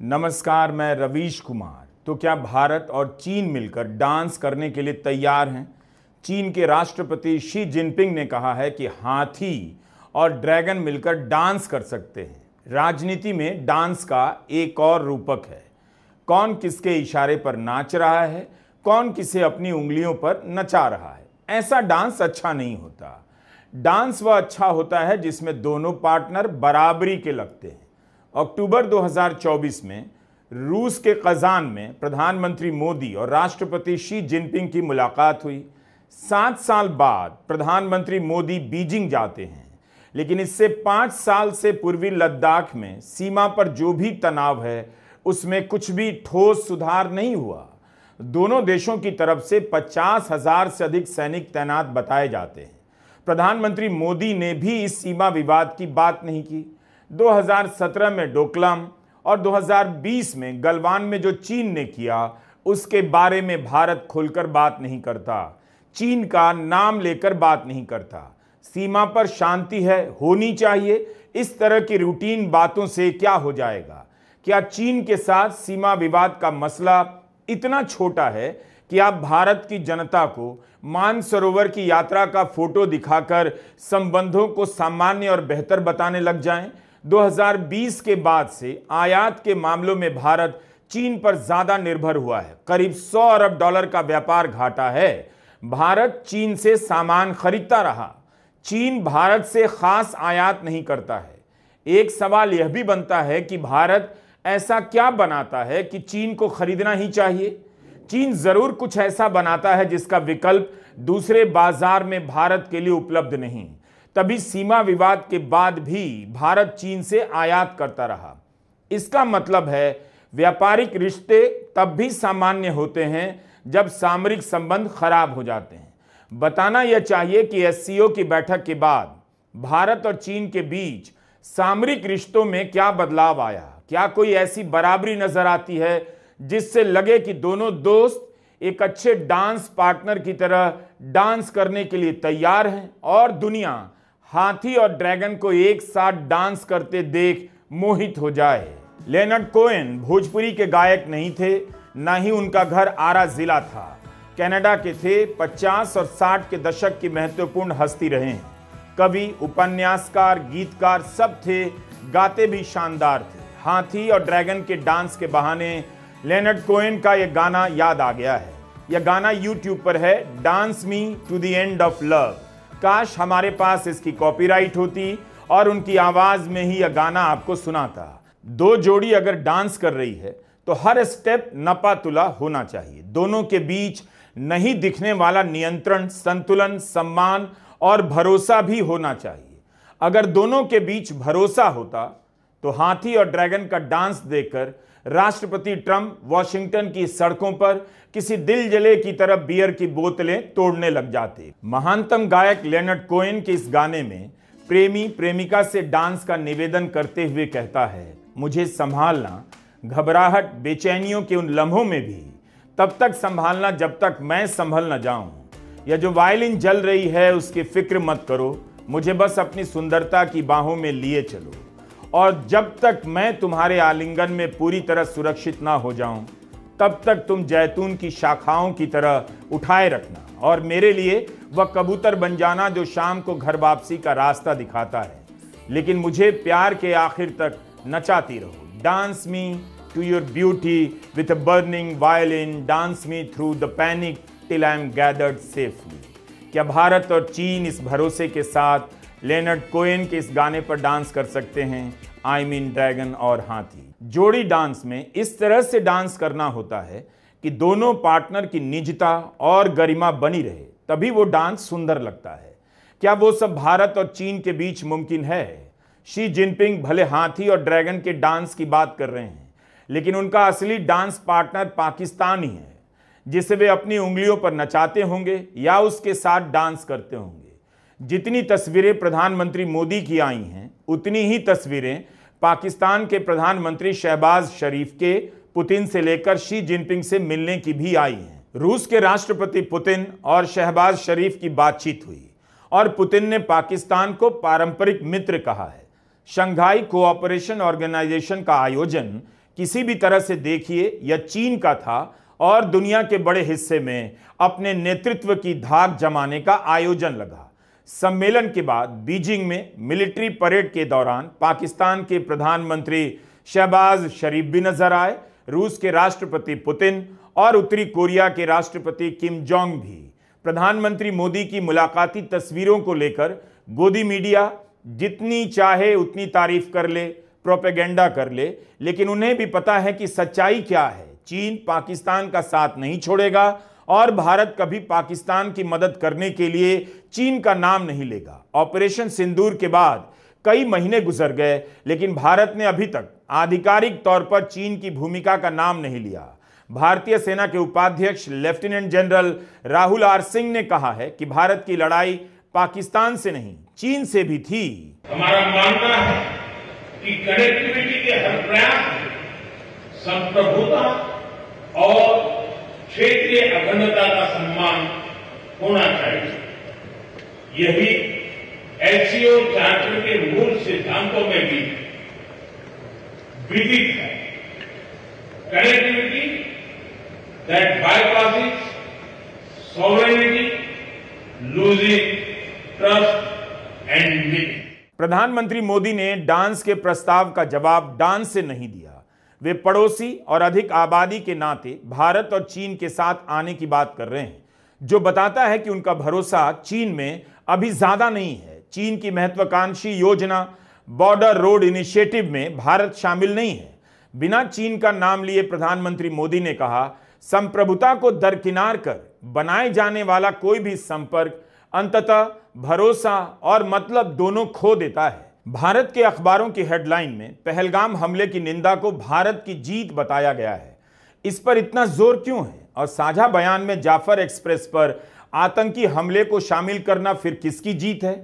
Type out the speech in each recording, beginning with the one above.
नमस्कार, मैं रवीश कुमार। तो क्या भारत और चीन मिलकर डांस करने के लिए तैयार हैं? चीन के राष्ट्रपति शी जिनपिंग ने कहा है कि हाथी और ड्रैगन मिलकर डांस कर सकते हैं। राजनीति में डांस का एक और रूपक है। कौन किसके इशारे पर नाच रहा है, कौन किसे अपनी उंगलियों पर नचा रहा है। ऐसा डांस अच्छा नहीं होता। डांस वह अच्छा होता है जिसमें दोनों पार्टनर बराबरी के लगते हैं। अक्टूबर 2024 में रूस के कजान में प्रधानमंत्री मोदी और राष्ट्रपति शी जिनपिंग की मुलाकात हुई। 7 साल बाद प्रधानमंत्री मोदी बीजिंग जाते हैं, लेकिन इससे 5 साल से पूर्वी लद्दाख में सीमा पर जो भी तनाव है उसमें कुछ भी ठोस सुधार नहीं हुआ। दोनों देशों की तरफ से 50,000 से अधिक सैनिक तैनात बताए जाते हैं। प्रधानमंत्री मोदी ने भी इस सीमा विवाद की बात नहीं की। 2017 में डोकलाम और 2020 में गलवान में जो चीन ने किया उसके बारे में भारत खुलकर बात नहीं करता, चीन का नाम लेकर बात नहीं करता। सीमा पर शांति है, होनी चाहिए, इस तरह की रूटीन बातों से क्या हो जाएगा? क्या चीन के साथ सीमा विवाद का मसला इतना छोटा है कि आप भारत की जनता को मानसरोवर की यात्रा का फोटो दिखाकर संबंधों को सामान्य और बेहतर बताने लग जाएं? 2020 के बाद से आयात के मामलों में भारत चीन पर ज्यादा निर्भर हुआ है। करीब 100 अरब डॉलर का व्यापार घाटा है। भारत चीन से सामान खरीदता रहा। चीन भारत से खास आयात नहीं करता है। एक सवाल यह भी बनता है कि भारत ऐसा क्या बनाता है कि चीन को खरीदना ही चाहिए? चीन जरूर कुछ ऐसा बनाता है जिसका विकल्प दूसरे बाजार में भारत के लिए उपलब्ध नहीं। तभी सीमा विवाद के बाद भी भारत चीन से आयात करता रहा। इसका मतलब है व्यापारिक रिश्ते तब भी सामान्य होते हैं जब सामरिक संबंध खराब हो जाते हैं। बताना यह चाहिए कि एससीओ की बैठक के बाद भारत और चीन के बीच सामरिक रिश्तों में क्या बदलाव आया। क्या कोई ऐसी बराबरी नजर आती है जिससे लगे कि दोनों दोस्त एक अच्छे डांस पार्टनर की तरह डांस करने के लिए तैयार हैं और दुनिया हाथी और ड्रैगन को एक साथ डांस करते देख मोहित हो जाए? लेनर्ड कोहेन भोजपुरी के गायक नहीं थे, ना ही उनका घर आरा जिला था। कनाडा के थे। 50 और 60 के दशक की महत्वपूर्ण हस्ती रहे हैं। कवि, उपन्यासकार, गीतकार सब थे। गाते भी शानदार थे। हाथी और ड्रैगन के डांस के बहाने लेनर्ड कोहेन का यह गाना याद आ गया है। यह गाना यूट्यूब पर है, dance me to the end of love. काश हमारे पास इसकी कॉपीराइट होती और उनकी आवाज में ही यह गाना आपको सुनाता। दो जोड़ी अगर डांस कर रही है तो हर स्टेप नपा तुला होना चाहिए। दोनों के बीच नहीं दिखने वाला नियंत्रण, संतुलन, सम्मान और भरोसा भी होना चाहिए। अगर दोनों के बीच भरोसा होता तो हाथी और ड्रैगन का डांस देखकर राष्ट्रपति ट्रंप वॉशिंगटन की सड़कों पर किसी दिल जले की तरह बियर की बोतलें तोड़ने लग जाते। महानतम गायक लेनर्ड कोहेन के इस गाने में प्रेमी प्रेमिका से डांस का निवेदन करते हुए कहता है, मुझे संभालना, घबराहट, बेचैनियों के उन लम्हों में भी तब तक संभालना जब तक मैं संभल न जाऊं। यह जो वायलिन जल रही है उसकी फिक्र मत करो, मुझे बस अपनी सुंदरता की बाहों में लिए चलो। और जब तक मैं तुम्हारे आलिंगन में पूरी तरह सुरक्षित ना हो जाऊं तब तक तुम जैतून की शाखाओं की तरह उठाए रखना और मेरे लिए वह कबूतर बन जाना जो शाम को घर वापसी का रास्ता दिखाता है, लेकिन मुझे प्यार के आखिर तक नचाती रहो। Dance me to your beauty with a burning violin, dance me through the panic till I am gathered safely. क्या भारत और चीन इस भरोसे के साथ लेनर्ड कोहेन के इस गाने पर डांस कर सकते हैं? आई मीन ड्रैगन और हाथी। जोड़ी डांस में इस तरह से डांस करना होता है कि दोनों पार्टनर की निजता और गरिमा बनी रहे, तभी वो डांस सुंदर लगता है। क्या वो सब भारत और चीन के बीच मुमकिन है? शी जिनपिंग भले हाथी और ड्रैगन के डांस की बात कर रहे हैं, लेकिन उनका असली डांस पार्टनर पाकिस्तान ही है, जिसे वे अपनी उंगलियों पर नचाते होंगे या उसके साथ डांस करते होंगे। जितनी तस्वीरें प्रधानमंत्री मोदी की आई हैं, उतनी ही तस्वीरें पाकिस्तान के प्रधानमंत्री शहबाज शरीफ के पुतिन से लेकर शी जिनपिंग से मिलने की भी आई हैं। रूस के राष्ट्रपति पुतिन और शहबाज शरीफ की बातचीत हुई और पुतिन ने पाकिस्तान को पारंपरिक मित्र कहा है। शंघाई कोऑपरेशन ऑर्गेनाइजेशन का आयोजन किसी भी तरह से देखिए यह चीन का था और दुनिया के बड़े हिस्से में अपने नेतृत्व की धाक जमाने का आयोजन लगा। सम्मेलन के बाद बीजिंग में मिलिट्री परेड के दौरान पाकिस्तान के प्रधानमंत्री शहबाज शरीफ भी नजर आए, रूस के राष्ट्रपति पुतिन और उत्तरी कोरिया के राष्ट्रपति किम जोंग भी। प्रधानमंत्री मोदी की मुलाकाती तस्वीरों को लेकर गोदी मीडिया जितनी चाहे उतनी तारीफ कर ले, प्रोपेगेंडा कर ले, लेकिन उन्हें भी पता है कि सच्चाई क्या है। चीन पाकिस्तान का साथ नहीं छोड़ेगा और भारत कभी पाकिस्तान की मदद करने के लिए चीन का नाम नहीं लेगा। ऑपरेशन सिंदूर के बाद कई महीने गुजर गए, लेकिन भारत ने अभी तक आधिकारिक तौर पर चीन की भूमिका का नाम नहीं लिया। भारतीय सेना के उपाध्यक्ष lieutenant general Rahul R Singh ने कहा है कि भारत की लड़ाई पाकिस्तान से नहीं, चीन से भी थी। हमारा मानना है कि कनेक्टिविटी के हर प्रयास में संप्रभुता और क्षेत्रीय अखंडता का सम्मान होना चाहिए। यही एससीओ चार्टर के मूल सिद्धांतों में भी विदित है। Connectivity that bypasses sovereignty, losing trust and meaning. प्रधानमंत्री मोदी ने डांस के प्रस्ताव का जवाब डांस से नहीं दिया। वे पड़ोसी और अधिक आबादी के नाते भारत और चीन के साथ आने की बात कर रहे हैं, जो बताता है कि उनका भरोसा चीन में अभी ज्यादा नहीं है। चीन की महत्वाकांक्षी योजना बॉर्डर रोड इनिशिएटिव में भारत शामिल नहीं है। बिना चीन का नाम लिए प्रधानमंत्री मोदी ने कहा, संप्रभुता को दरकिनार कर बनाए जाने वाला कोई भी संपर्क अंततः भरोसा और मतलब दोनों खो देता है। भारत के अखबारों की हेडलाइन में पहलगाम हमले की निंदा को भारत की जीत बताया गया है। इस पर इतना जोर क्यों है? और साझा बयान में जाफर एक्सप्रेस पर आतंकी हमले को शामिल करना फिर किसकी जीत है?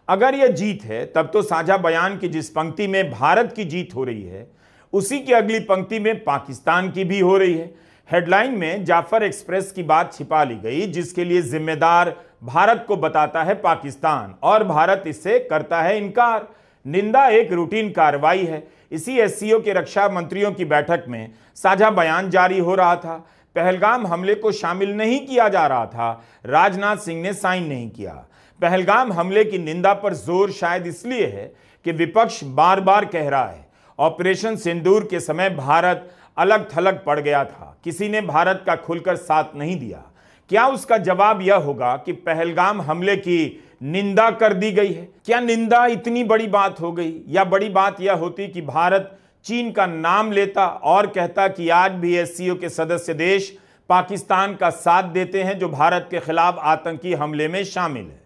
अगर यह जीत है तब तो साझा बयान की जिस पंक्ति में भारत की जीत हो रही है, उसी की अगली पंक्ति में पाकिस्तान की भी हो रही है। हेडलाइन में जाफर एक्सप्रेस की बात छिपा ली गई, जिसके लिए जिम्मेदार भारत को बताता है पाकिस्तान और भारत इससे करता है इनकार। निंदा एक रूटीन कार्रवाई है। इसी एससीओ के रक्षा मंत्रियों की बैठक में साझा बयान जारी हो रहा था। पहलगाम हमले को शामिल नहीं किया जा रहा था। राजनाथ सिंह ने साइन नहीं किया। पहलगाम हमले की निंदा पर जोर शायद इसलिए है कि विपक्ष बार बार कह रहा है ऑपरेशन सिंदूर के समय भारत अलग थलग पड़ गया था, किसी ने भारत का खुलकर साथ नहीं दिया। क्या उसका जवाब यह होगा कि पहलगाम हमले की निंदा कर दी गई है? क्या निंदा इतनी बड़ी बात हो गई? या बड़ी बात यह होती कि भारत चीन का नाम लेता और कहता कि आज भी एससीओ के सदस्य देश पाकिस्तान का साथ देते हैं जो भारत के खिलाफ आतंकी हमले में शामिल है।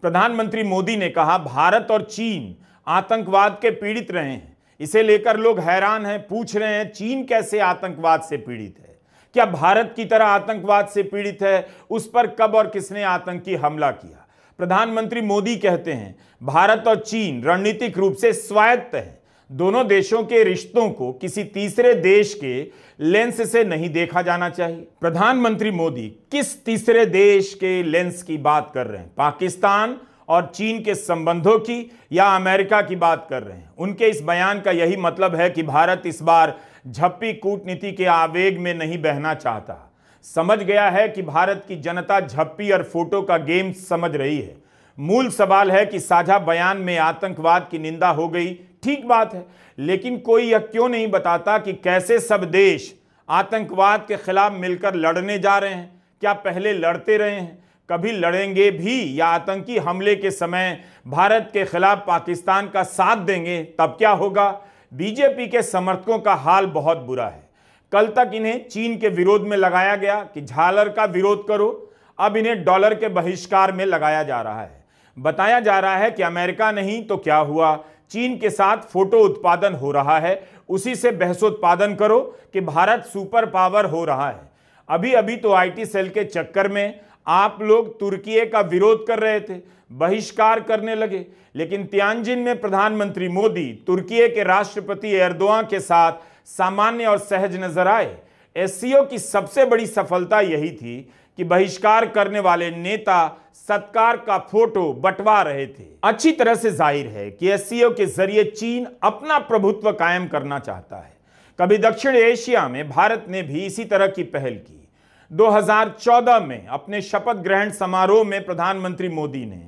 प्रधानमंत्री मोदी ने कहा, भारत और चीन आतंकवाद के पीड़ित रहे हैं। इसे लेकर लोग हैरान हैं, पूछ रहे हैं चीन कैसे आतंकवाद से पीड़ित है? क्या भारत की तरह आतंकवाद से पीड़ित है? उस पर कब और किसने आतंकी हमला किया? प्रधानमंत्री मोदी कहते हैं भारत और चीन रणनीतिक रूप से स्वायत्त हैं। दोनों देशों के रिश्तों को किसी तीसरे देश के लेंस से नहीं देखा जाना चाहिए। प्रधानमंत्री मोदी किस तीसरे देश के लेंस की बात कर रहे हैं? पाकिस्तान और चीन के संबंधों की या अमेरिका की बात कर रहे हैं? उनके इस बयान का यही मतलब है कि भारत इस बार झप्पी कूटनीति के आवेग में नहीं बहना चाहता। समझ गया है कि भारत की जनता झप्पी और फोटो का गेम समझ रही है। मूल सवाल है कि साझा बयान में आतंकवाद की निंदा हो गई, ठीक बात है, लेकिन कोई यह क्यों नहीं बताता कि कैसे सब देश आतंकवाद के खिलाफ मिलकर लड़ने जा रहे हैं? क्या पहले लड़ते रहे हैं, कभी लड़ेंगे भी, या आतंकी हमले के समय भारत के खिलाफ पाकिस्तान का साथ देंगे? तब क्या होगा? बीजेपी के समर्थकों का हाल बहुत बुरा है। कल तक इन्हें चीन के विरोध में लगाया गया कि झालर का विरोध करो, अब इन्हें डॉलर के बहिष्कार में लगाया जा रहा है। बताया जा रहा है कि अमेरिका नहीं तो क्या हुआ, चीन के साथ फोटो उत्पादन हो रहा है, उसी से बहसोत्पादन करो कि भारत सुपर पावर हो रहा है। अभी अभी तो आईटी सेल के चक्कर में आप लोग तुर्की का विरोध कर रहे थे, बहिष्कार करने लगे, लेकिन तियानजिन में प्रधानमंत्री मोदी तुर्की के राष्ट्रपति एर्दोआन के साथ सामान्य और सहज नजर आए। एससीओ की सबसे बड़ी सफलता यही थी कि बहिष्कार करने वाले नेता सत्कार का फोटो बंटवा रहे थे। अच्छी तरह से जाहिर है कि एससीओ के जरिए चीन अपना प्रभुत्व कायम करना चाहता है, कभी दक्षिण एशिया में भारत ने भी इसी तरह की पहल की। 2014 में अपने शपथ ग्रहण समारोह में प्रधानमंत्री मोदी ने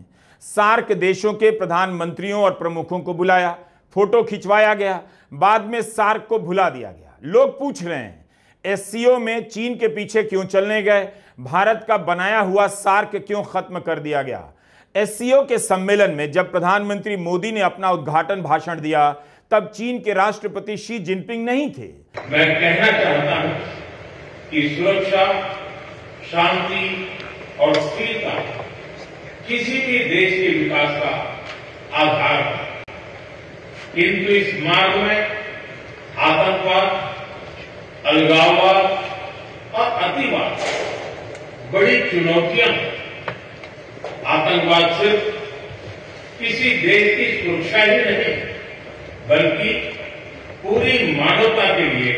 सार्क देशों के प्रधानमंत्रियों और प्रमुखों को बुलाया, फोटो खिंचवाया गया, बाद में सार्क को भुला दिया गया। लोग पूछ रहे हैं, एससीओ में चीन के पीछे क्यों चलने गए? भारत का बनाया हुआ सार्क क्यों खत्म कर दिया गया? एससीओ के सम्मेलन में जब प्रधानमंत्री मोदी ने अपना उद्घाटन भाषण दिया, तब चीन के राष्ट्रपति शी जिनपिंग नहीं थे। मैं कहना चाहता हूं कि सुरक्षा, शांति और स्थिरता किसी भी देश के विकास का आधार है, किंतु इस मार्ग में आतंकवाद, अलगाववाद और अतिवाद बड़ी चुनौतियां हैं। आतंकवाद सिर्फ किसी देश की सुरक्षा ही नहीं, बल्कि पूरी मानवता के लिए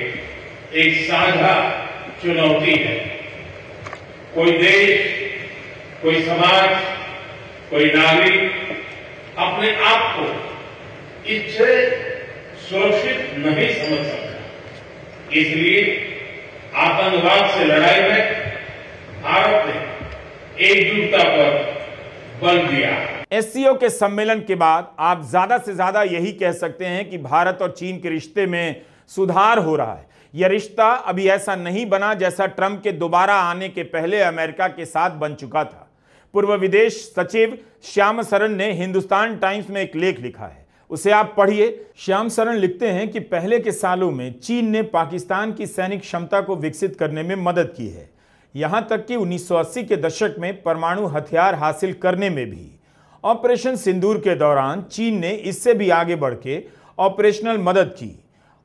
एक साझा चुनौती है। कोई देश, कोई समाज, कोई नागरिक अपने आप को इससे सुरक्षित नहीं समझ सकता। इसलिए आतंकवाद से लड़ाई में भारत ने एकजुटता पर बल दिया। एससीओ के सम्मेलन के बाद आप ज्यादा से ज्यादा यही कह सकते हैं कि भारत और चीन के रिश्ते में सुधार हो रहा है। यह रिश्ता अभी ऐसा नहीं बना जैसा ट्रंप के दोबारा आने के पहले अमेरिका के साथ बन चुका था। पूर्व विदेश सचिव श्याम सरन ने हिंदुस्तान टाइम्स में एक लेख लिखा है, उसे आप पढ़िए। श्याम सरन लिखते हैं कि पहले के सालों में चीन ने पाकिस्तान की सैनिक क्षमता को विकसित करने में मदद की है, यहां तक कि 1980 के दशक में परमाणु हथियार हासिल करने में भी। ऑपरेशन सिंदूर के दौरान चीन ने इससे भी आगे बढ़ के ऑपरेशनल मदद की,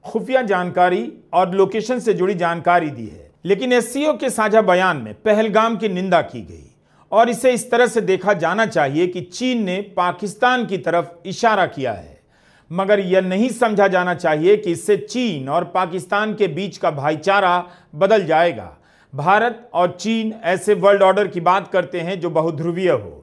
खुफिया जानकारी और लोकेशन से जुड़ी जानकारी दी है। लेकिन एससीओ के साझा बयान में पहलगाम की निंदा की गई और इसे इस तरह से देखा जाना चाहिए कि चीन ने पाकिस्तान की तरफ इशारा किया है, मगर यह नहीं समझा जाना चाहिए कि इससे चीन और पाकिस्तान के बीच का भाईचारा बदल जाएगा। भारत और चीन ऐसे वर्ल्ड ऑर्डर की बात करते हैं जो बहुध्रुवीय हो,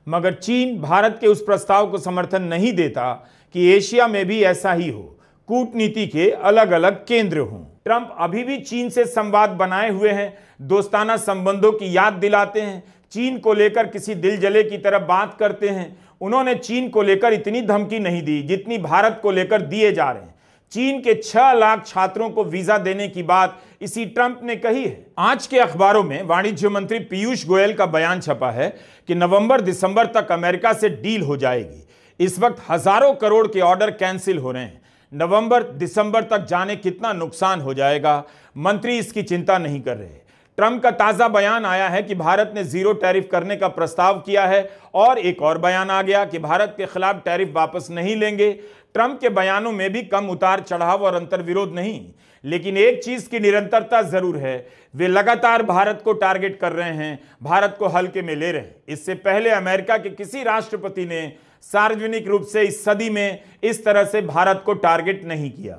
मगर चीन भारत के उस प्रस्ताव को समर्थन नहीं देता कि एशिया में भी ऐसा ही हो, कूटनीति के अलग अलग केंद्र हों। ट्रंप अभी भी चीन से संवाद बनाए हुए हैं, दोस्ताना संबंधों की याद दिलाते हैं, चीन को लेकर किसी दिलजले की तरह बात करते हैं। उन्होंने चीन को लेकर इतनी धमकी नहीं दी जितनी भारत को लेकर दिए जा रहे हैं। चीन के 6 लाख छात्रों को वीजा देने की बात इसी ट्रंप ने कही है। आज के अखबारों में वाणिज्य मंत्री पीयूष गोयल का बयान छपा है कि नवंबर-दिसंबर तक अमेरिका से डील हो जाएगी। इस वक्त हजारों करोड़ के ऑर्डर कैंसिल हो रहे हैं। नवंबर-दिसंबर तक जाने कितना नुकसान हो जाएगा, मंत्री इसकी चिंता नहीं कर रहे। ट्रंप का ताजा बयान आया है कि भारत ने जीरो टैरिफ करने का प्रस्ताव किया है और एक और बयान आ गया कि भारत के खिलाफ टैरिफ वापस नहीं लेंगे। ट्रंप के बयानों में भी कम उतार चढ़ाव और अंतर्विरोध नहीं, लेकिन एक चीज की निरंतरता जरूर है, वे लगातार भारत को टारगेट कर रहे हैं, भारत को हल्के में ले रहे हैं। इससे पहले अमेरिका के किसी राष्ट्रपति ने सार्वजनिक रूप से इस सदी में इस तरह से भारत को टारगेट नहीं किया।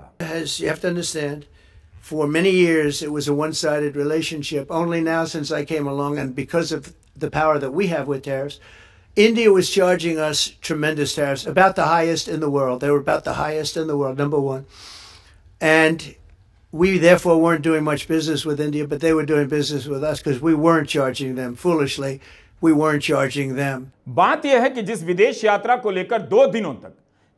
For many years, it was a one-sided relationship. Only now, since I came along, and because of the power that we have with tariffs, India was charging us tremendous tariffs, about the highest in the world. They were about the highest in the world, number one. And we therefore weren't doing much business with India, but they were doing business with us because we weren't charging them. Foolishly, we weren't charging them. बात यह है कि जिस विदेश यात्रा को लेकर 2 दिनों तक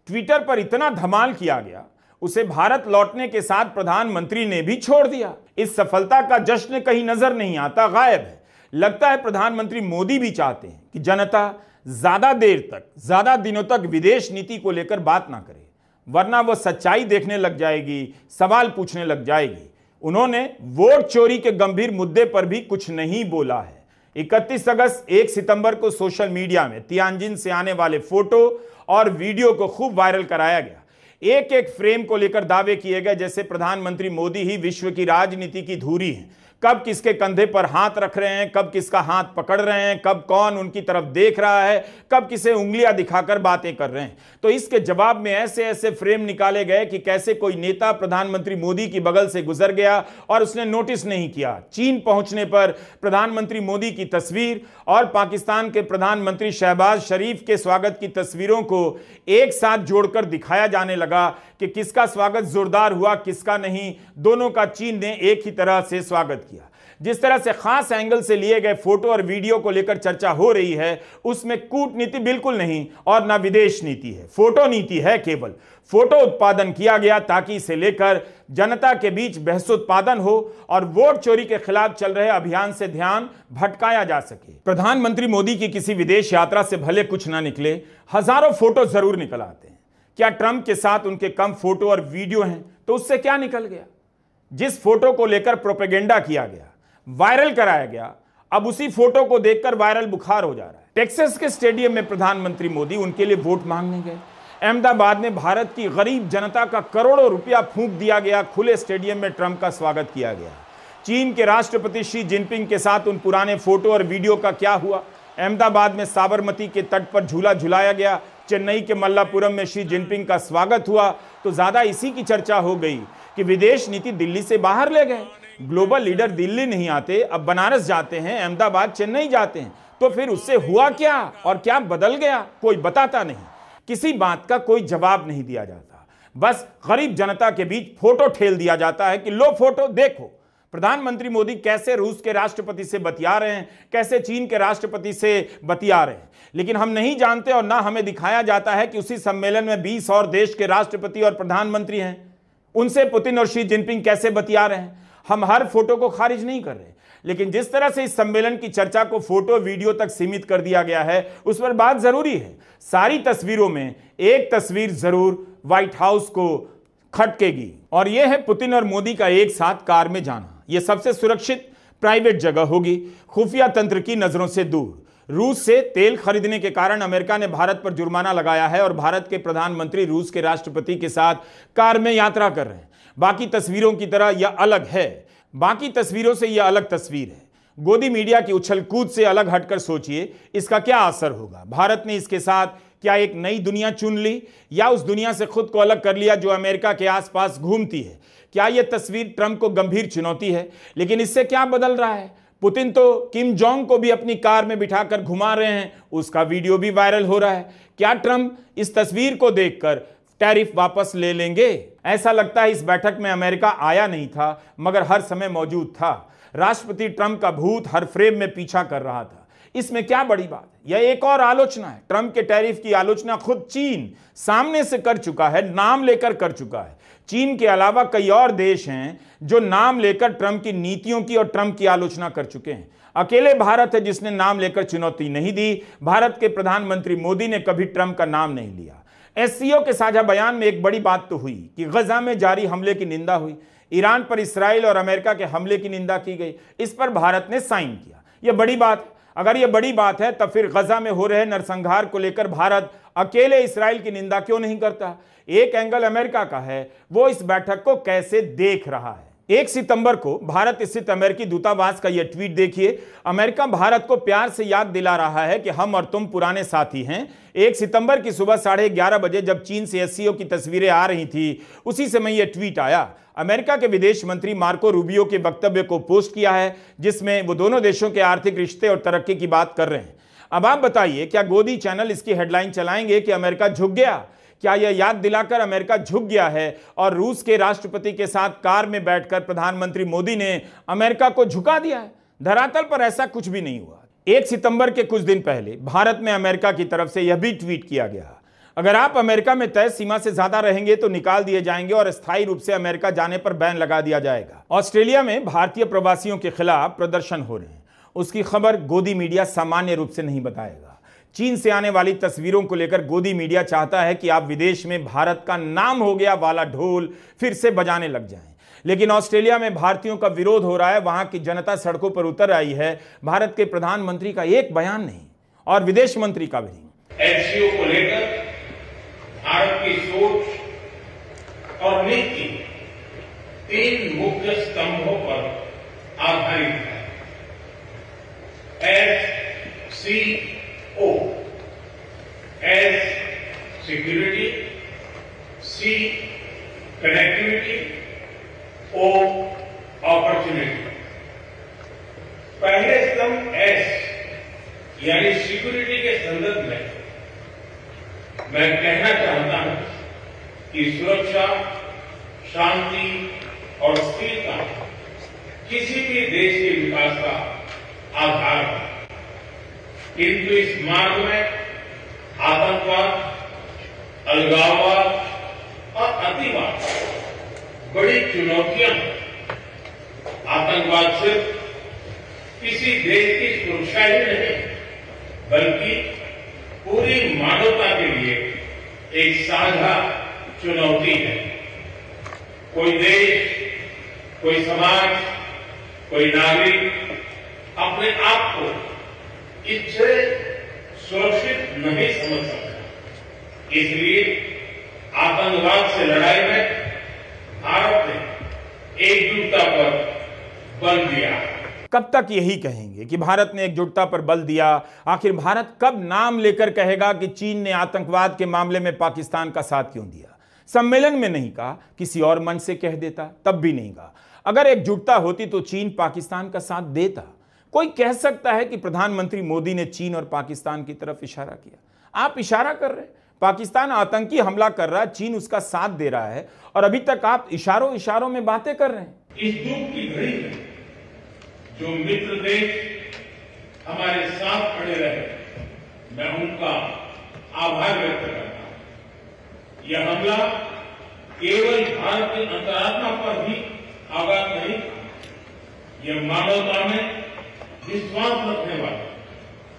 ट्विटर पर इतना धमाल किया गया, उसे भारत लौटने के साथ प्रधानमंत्री ने भी छोड़ दिया। इस सफलता का जश्न कहीं नजर नहीं आता, गायब है। लगता है प्रधानमंत्री मोदी भी चाहते हैं कि जनता ज्यादा देर तक, ज्यादा दिनों तक विदेश नीति को लेकर बात ना करे, वरना वह सच्चाई देखने लग जाएगी, सवाल पूछने लग जाएगी। उन्होंने वोट चोरी के गंभीर मुद्दे पर भी कुछ नहीं बोला है। 31 अगस्त 1 सितंबर को सोशल मीडिया में तियानजिन से आने वाले फोटो और वीडियो को खूब वायरल कराया गया। एक एक फ्रेम को लेकर दावे किए गए जैसे प्रधानमंत्री मोदी ही विश्व की राजनीति की धुरी हैं। कब किसके कंधे पर हाथ रख रहे हैं, कब किसका हाथ पकड़ रहे हैं, कब कौन उनकी तरफ देख रहा है, कब किसे उंगलियां दिखाकर बातें कर रहे हैं। तो इसके जवाब में ऐसे ऐसे फ्रेम निकाले गए कि कैसे कोई नेता प्रधानमंत्री मोदी की बगल से गुजर गया और उसने नोटिस नहीं किया। चीन पहुंचने पर प्रधानमंत्री मोदी की तस्वीर और पाकिस्तान के प्रधानमंत्री शहबाज शरीफ के स्वागत की तस्वीरों को एक साथ जोड़कर दिखाया जाने लगा कि किसका स्वागत जोरदार हुआ, किसका नहीं। दोनों का चीन ने एक ही तरह से स्वागत किया। जिस तरह से खास एंगल से लिए गए फोटो और वीडियो को लेकर चर्चा हो रही है, उसमें कूटनीति बिल्कुल नहीं और ना विदेश नीति है, फोटो नीति है। केवल फोटो उत्पादन किया गया ताकि इसे लेकर जनता के बीच बहस उत्पादन हो और वोट चोरी के खिलाफ चल रहे अभियान से ध्यान भटकाया जा सके। प्रधानमंत्री मोदी की किसी विदेश यात्रा से भले कुछ ना निकले, हजारों फोटो जरूर निकल आते हैं। क्या ट्रंप के साथ उनके कम फोटो और वीडियो हैं तो उससे क्या निकल गया? जिस फोटो को लेकर प्रोपेगेंडा किया गया, वायरल कराया गया, अब उसी फोटो को देखकर वायरल बुखार हो जा रहा है। टेक्सास के स्टेडियम में प्रधानमंत्री मोदी उनके लिए वोट मांगने गए। अहमदाबाद में भारत की गरीब जनता का करोड़ों रुपया फूंक दिया गया। खुले स्टेडियम में ट्रंप का स्वागत किया गया। चीन के राष्ट्रपति शी जिनपिंग के साथ उन पुराने फोटो और वीडियो का क्या हुआ? अहमदाबाद में साबरमती के तट पर झूला झुलाया गया। चेन्नई के मल्लापुरम में शी जिनपिंग का स्वागत हुआ। तो ज्यादा इसी की चर्चा हो गई कि विदेश नीति दिल्ली से बाहर ले गए। ग्लोबल लीडर दिल्ली नहीं आते, अब बनारस जाते हैं, अहमदाबाद, चेन्नई जाते हैं। तो फिर उससे हुआ क्या और क्या बदल गया? कोई बताता नहीं, किसी बात का कोई जवाब नहीं दिया जाता। बस गरीब जनता के बीच फोटो ठेल दिया जाता है कि लो फोटो देखो, प्रधानमंत्री मोदी कैसे रूस के राष्ट्रपति से बतिया रहे हैं, कैसे चीन के राष्ट्रपति से बतिया रहे हैं। लेकिन हम नहीं जानते और ना हमें दिखाया जाता है कि उसी सम्मेलन में 20 और देश के राष्ट्रपति और प्रधानमंत्री हैं, उनसे पुतिन और शी जिनपिंग कैसे बतिया रहे हैं। हम हर फोटो को खारिज नहीं कर रहे, लेकिन जिस तरह से इस सम्मेलन की चर्चा को फोटो वीडियो तक सीमित कर दिया गया है, उस पर बात जरूरी है। सारी तस्वीरों में एक तस्वीर जरूर व्हाइट हाउस को खटकेगी और यह है पुतिन और मोदी का एक साथ कार में जाना। यह सबसे सुरक्षित प्राइवेट जगह होगी, खुफिया तंत्र की नजरों से दूर। रूस से तेल खरीदने के कारण अमेरिका ने भारत पर जुर्माना लगाया है और भारत के प्रधानमंत्री रूस के राष्ट्रपति के साथ कार में यात्रा कर रहे हैं। बाकी तस्वीरों की तरह यह अलग है, बाकी तस्वीरों से यह अलग तस्वीर है। गोदी मीडिया की उछल कूद से अलग हटकर सोचिए इसका क्या असर होगा। भारत ने इसके साथ क्या एक नई दुनिया चुन ली या उस दुनिया से खुद को अलग कर लिया जो अमेरिका के आसपास घूमती है? क्या यह तस्वीर ट्रंप को गंभीर चुनौती है? लेकिन इससे क्या बदल रहा है? पुतिन तो किम जोंग को भी अपनी कार में बिठाकर घुमा रहे हैं, उसका वीडियो भी वायरल हो रहा है। क्या ट्रंप इस तस्वीर को देखकर टैरिफ वापस ले लेंगे? ऐसा लगता है इस बैठक में अमेरिका आया नहीं था मगर हर समय मौजूद था। राष्ट्रपति ट्रंप का भूत हर फ्रेम में पीछा कर रहा था। इसमें क्या बड़ी बात है? यह एक और आलोचना है। ट्रंप के टैरिफ की आलोचना खुद चीन सामने से कर चुका है, नाम लेकर कर चुका है। चीन के अलावा कई और देश हैं जो नाम लेकर ट्रंप की नीतियों की और ट्रंप की आलोचना कर चुके हैं। अकेले भारत है जिसने नाम लेकर चुनौती नहीं दी। भारत के प्रधानमंत्री मोदी ने कभी ट्रंप का नाम नहीं लिया। एससीओ के साझा बयान में एक बड़ी बात तो हुई कि गजा में जारी हमले की निंदा हुई, ईरान पर इसराइल और अमेरिका के हमले की निंदा की गई, इस पर भारत ने साइन किया। यह बड़ी बात है। अगर यह बड़ी बात है तब फिर गजा में हो रहे नरसंहार को लेकर भारत अकेले इसराइल की निंदा क्यों नहीं करता? एक एंगल अमेरिका का है, वो इस बैठक को कैसे देख रहा है। 1 सितंबर को भारत स्थित अमेरिकी दूतावास का यह ट्वीट देखिए। अमेरिका भारत को प्यार से याद दिला रहा है कि हम और तुम पुराने साथी हैं। 1 सितंबर की सुबह 11:30 बजे जब चीन से एससीओ की तस्वीरें आ रही थी, उसी समय यह ट्वीट आया। अमेरिका के विदेश मंत्री मार्को रूबियो के वक्तव्य को पोस्ट किया है जिसमें वो दोनों देशों के आर्थिक रिश्ते और तरक्की की बात कर रहे हैं। अब आप बताइए, क्या गोदी चैनल इसकी हेडलाइन चलाएंगे कि अमेरिका झुक गया? क्या यह याद दिलाकर अमेरिका झुक गया है और रूस के राष्ट्रपति के साथ कार में बैठकर प्रधानमंत्री मोदी ने अमेरिका को झुका दिया है? धरातल पर ऐसा कुछ भी नहीं हुआ। 1 सितंबर के कुछ दिन पहले भारत में अमेरिका की तरफ से यह भी ट्वीट किया गया, अगर आप अमेरिका में तय सीमा से ज्यादा रहेंगे तो निकाल दिए जाएंगे और अस्थायी रूप से अमेरिका जाने पर बैन लगा दिया जाएगा। ऑस्ट्रेलिया में भारतीय प्रवासियों के खिलाफ प्रदर्शन हो रहे हैं, उसकी खबर गोदी मीडिया सामान्य रूप से नहीं बताएगा। चीन से आने वाली तस्वीरों को लेकर गोदी मीडिया चाहता है कि आप विदेश में भारत का नाम हो गया वाला ढोल फिर से बजाने लग जाएं। लेकिन ऑस्ट्रेलिया में भारतीयों का विरोध हो रहा है, वहां की जनता सड़कों पर उतर आई है। भारत के प्रधानमंत्री का एक बयान नहीं और विदेश मंत्री का भी नहीं। एससीओ को लेकर भारत की सोच और नीति 3 मुख्य स्तंभों पर आधारित है। SCO, S security, C connectivity, O opportunity. पहले स्तंभ S यानी सिक्योरिटी के संदर्भ में मैं कहना चाहता हूं कि सुरक्षा, शांति और स्थिरता किसी भी देश के विकास का आधार है, किंतु इस मार्ग में आतंकवाद, अलगाववाद और अतिवाद बड़ी चुनौतियां हैं। आतंकवाद सिर्फ किसी देश की सुरक्षा ही नहीं, बल्कि पूरी मानवता के लिए एक साझा चुनौती है। कोई देश, कोई समाज, कोई नागरिक अपने आप को इससे सुरक्षित नहीं समझ सकता। इसलिए आतंकवाद से लड़ाई में भारत ने एकजुटता पर बल दिया। कब तक यही कहेंगे कि भारत ने एकजुटता पर बल दिया? आखिर भारत कब नाम लेकर कहेगा कि चीन ने आतंकवाद के मामले में पाकिस्तान का साथ क्यों दिया? सम्मेलन में नहीं कहा, किसी और मंच से कह देता, तब भी नहीं कहा। अगर एकजुटता होती तो चीन पाकिस्तान का साथ देता। कोई कह सकता है कि प्रधानमंत्री मोदी ने चीन और पाकिस्तान की तरफ इशारा किया। आप इशारा कर रहे हैं, पाकिस्तान आतंकी हमला कर रहा है, चीन उसका साथ दे रहा है, और अभी तक आप इशारों इशारों में बातें कर रहे हैं। इस दुख की घड़ी में जो मित्र देश हमारे साथ खड़े रहे, मैं उनका आभार व्यक्त करता हूं। यह हमला केवल भारत की अंतरात्मा पर ही आघात नहीं था, यह मानवता में विश्वास रखने वाले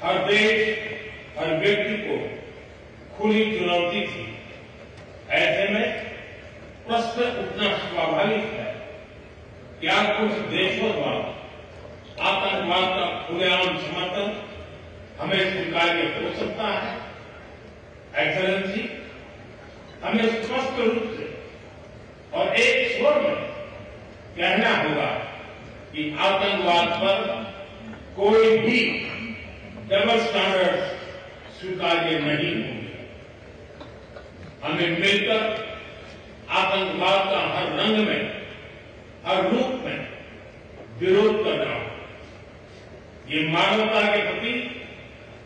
हर देश, हर व्यक्ति को खुली चुनौती थी। ऐसे में प्रश्न उठना स्वाभाविक है, क्या कुछ देशों द्वारा आतंकवाद का खुलेआम समर्थन हमें स्वीकार्य हो सकता है? एक्सेलेंसी, हमें स्पष्ट रूप से और एक स्वर में कहना होगा कि आतंकवाद पर कोई भी डबल स्टैंडर्ड स्वीकार्य नहीं होंगे। हमें मिलकर आतंकवाद का हर रंग में, हर रूप में विरोध करना होगा। ये मानवता के प्रति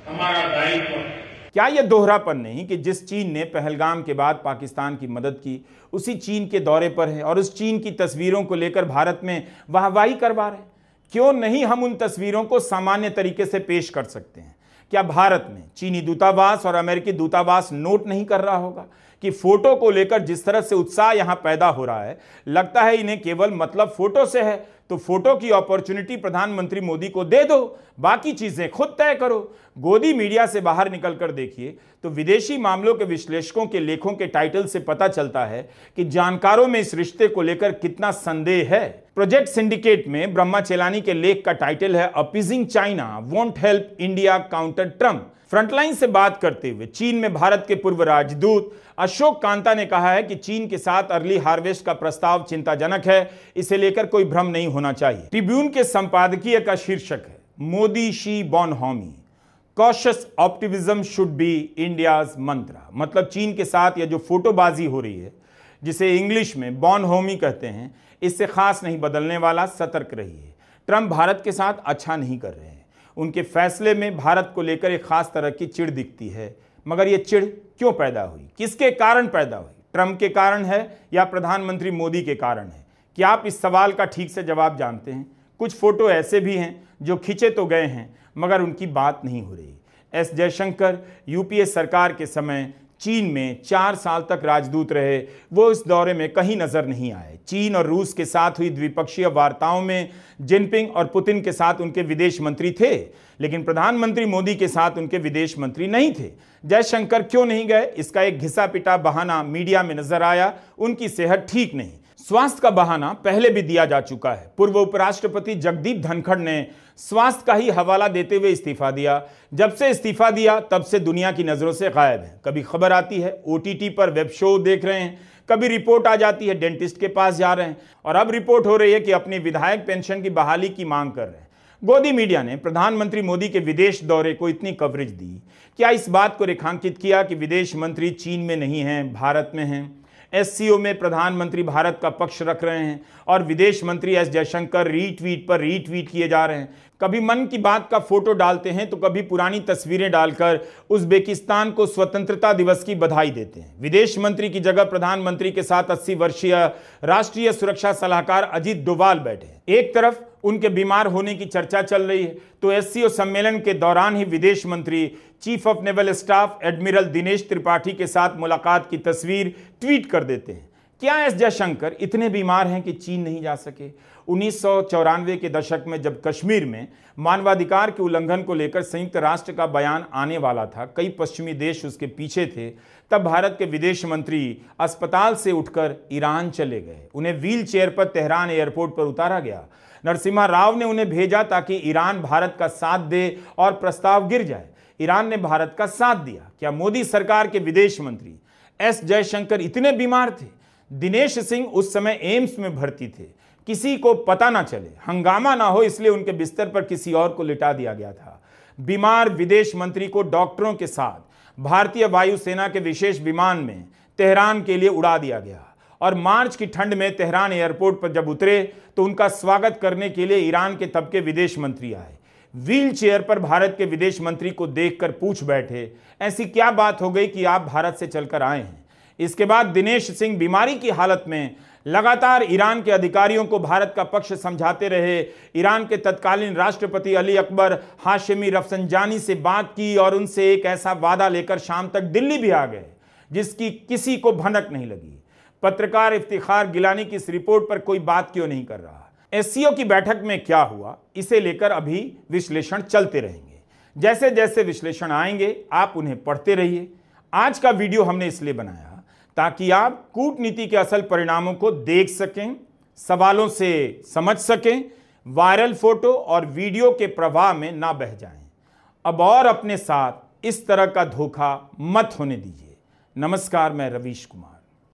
हमारा दायित्व है। क्या यह दोहरापन नहीं कि जिस चीन ने पहलगाम के बाद पाकिस्तान की मदद की, उसी चीन के दौरे पर है और उस चीन की तस्वीरों को लेकर भारत में वाहवाही करवा रहे हैं? क्यों नहीं हम उन तस्वीरों को सामान्य तरीके से पेश कर सकते हैं? क्या भारत में चीनी दूतावास और अमेरिकी दूतावास नोट नहीं कर रहा होगा कि फोटो को लेकर जिस तरह से उत्साह यहां पैदा हो रहा है? लगता है इन्हें केवल मतलब फोटो से है, तो फोटो की अपॉर्चुनिटी प्रधानमंत्री मोदी को दे दो, बाकी चीजें खुद तय करो। गोदी मीडिया से बाहर निकलकर देखिए तो विदेशी मामलों के विश्लेषकों के लेखों के टाइटल से पता चलता है कि जानकारों में इस रिश्ते को लेकर कितना संदेह है। प्रोजेक्ट सिंडिकेट में ब्रह्मा चेलानी के लेख का टाइटल है appeasing China won't help India counter Trump. Frontline से बात करते हुए चीन में भारत के पूर्व राजदूत अशोक कांता ने कहा है कि चीन के साथ अर्ली हार्वेस्ट का प्रस्ताव चिंताजनक है, इसे लेकर कोई भ्रम नहीं होना चाहिए। ट्रिब्यून के संपादकीय का शीर्षक है Modi Xi bonhomie, cautious optimism should be India's mantra. मतलब चीन के साथ यह जो फोटोबाजी हो रही है, जिसे इंग्लिश में बॉनहोमी कहते हैं, इससे खास नहीं बदलने वाला, सतर्क रहिए। ट्रंप भारत के साथ अच्छा नहीं कर रहे हैं। उनके फैसले में भारत को लेकर एक खास तरह की चिढ़ दिखती है, मगर यह चिढ़ क्यों पैदा हुई, किसके कारण पैदा हुई? ट्रंप के कारण है या प्रधानमंत्री मोदी के कारण है? क्या आप इस सवाल का ठीक से जवाब जानते हैं? कुछ फोटो ऐसे भी हैं जो खींचे तो गए हैं मगर उनकी बात नहीं हो रही। एस जयशंकर यूपीए सरकार के समय चीन में 4 साल तक राजदूत रहे, वो इस दौरे में कहीं नजर नहीं आए। चीन और रूस के साथ हुई द्विपक्षीय वार्ताओं में जिनपिंग और पुतिन के साथ उनके विदेश मंत्री थे, लेकिन प्रधानमंत्री मोदी के साथ उनके विदेश मंत्री नहीं थे। जयशंकर क्यों नहीं गए? इसका एक घिसा पिटा बहाना मीडिया में नजर आया, उनकी सेहत ठीक नहीं। स्वास्थ्य का बहाना पहले भी दिया जा चुका है। पूर्व उपराष्ट्रपति जगदीप धनखड़ ने स्वास्थ्य का ही हवाला देते हुए इस्तीफा दिया। जब से इस्तीफा दिया तब से दुनिया की नजरों से गायब है। कभी खबर आती है ओटीटी पर वेब शो देख रहे हैं, कभी रिपोर्ट आ जाती है डेंटिस्ट के पास जा रहे हैं, और अब रिपोर्ट हो रही है कि अपनी विधायक पेंशन की बहाली की मांग कर रहे हैं। गोदी मीडिया ने प्रधानमंत्री मोदी के विदेश दौरे को इतनी कवरेज दी, क्या इस बात को रेखांकित किया कि विदेश मंत्री चीन में नहीं हैं, भारत में हैं। एससीओ में प्रधानमंत्री भारत का पक्ष रख रहे हैं और विदेश मंत्री एस जयशंकर रीट्वीट पर रीट्वीट किए जा रहे हैं। कभी मन की बात का फोटो डालते हैं तो कभी पुरानी तस्वीरें डालकर उज्बेकिस्तान को स्वतंत्रता दिवस की बधाई देते हैं। विदेश मंत्री की जगह प्रधानमंत्री के साथ 80 वर्षीय राष्ट्रीय सुरक्षा सलाहकार अजीत डोभाल बैठे। एक तरफ उनके बीमार होने की चर्चा चल रही है तो एससीओ सम्मेलन के दौरान ही विदेश मंत्री chief of naval staff admiral Dinesh Tripathi के साथ मुलाकात की तस्वीर ट्वीट कर देते हैं। क्या एस जयशंकर इतने बीमार हैं कि चीन नहीं जा सके? 1994 के दशक में जब कश्मीर में मानवाधिकार के उल्लंघन को लेकर संयुक्त राष्ट्र का बयान आने वाला था, कई पश्चिमी देश उसके पीछे थे, तब भारत के विदेश मंत्री अस्पताल से उठकर ईरान चले गए। उन्हें व्हील चेयर पर तेहरान एयरपोर्ट पर उतारा गया। नरसिम्हा राव ने उन्हें भेजा ताकि ईरान भारत का साथ दे और प्रस्ताव गिर जाए। ईरान ने भारत का साथ दिया। क्या मोदी सरकार के विदेश मंत्री एस जयशंकर इतने बीमार थे? दिनेश सिंह उस समय एम्स में भर्ती थे, किसी को पता ना चले, हंगामा ना हो, इसलिए उनके बिस्तर पर किसी और को लिटा दिया गया था। बीमार विदेश मंत्री को डॉक्टरों के साथ भारतीय वायुसेना के विशेष विमान में तेहरान के लिए उड़ा दिया गया और मार्च की ठंड में तेहरान एयरपोर्ट पर जब उतरे तो उनका स्वागत करने के लिए ईरान के तब के विदेश मंत्री आए। व्हील चेयर पर भारत के विदेश मंत्री को देखकर पूछ बैठे, ऐसी क्या बात हो गई कि आप भारत से चलकर आए हैं? इसके बाद दिनेश सिंह बीमारी की हालत में लगातार ईरान के अधिकारियों को भारत का पक्ष समझाते रहे। ईरान के तत्कालीन राष्ट्रपति अली अकबर हाशमी रफसंजानी से बात की और उनसे एक ऐसा वादा लेकर शाम तक दिल्ली भी आ गए जिसकी किसी को भनक नहीं लगी। पत्रकार इफ्तिखार गिलानी की इस रिपोर्ट पर कोई बात क्यों नहीं कर रहा? एससीओ की बैठक में क्या हुआ, इसे लेकर अभी विश्लेषण चलते रहेंगे। जैसे जैसे विश्लेषण आएंगे आप उन्हें पढ़ते रहिए। आज का वीडियो हमने इसलिए बनाया ताकि आप कूटनीति के असल परिणामों को देख सकें, सवालों से समझ सकें, वायरल फोटो और वीडियो के प्रवाह में ना बह जाएं। अब और अपने साथ इस तरह का धोखा मत होने दीजिए। नमस्कार, मैं रवीश कुमार।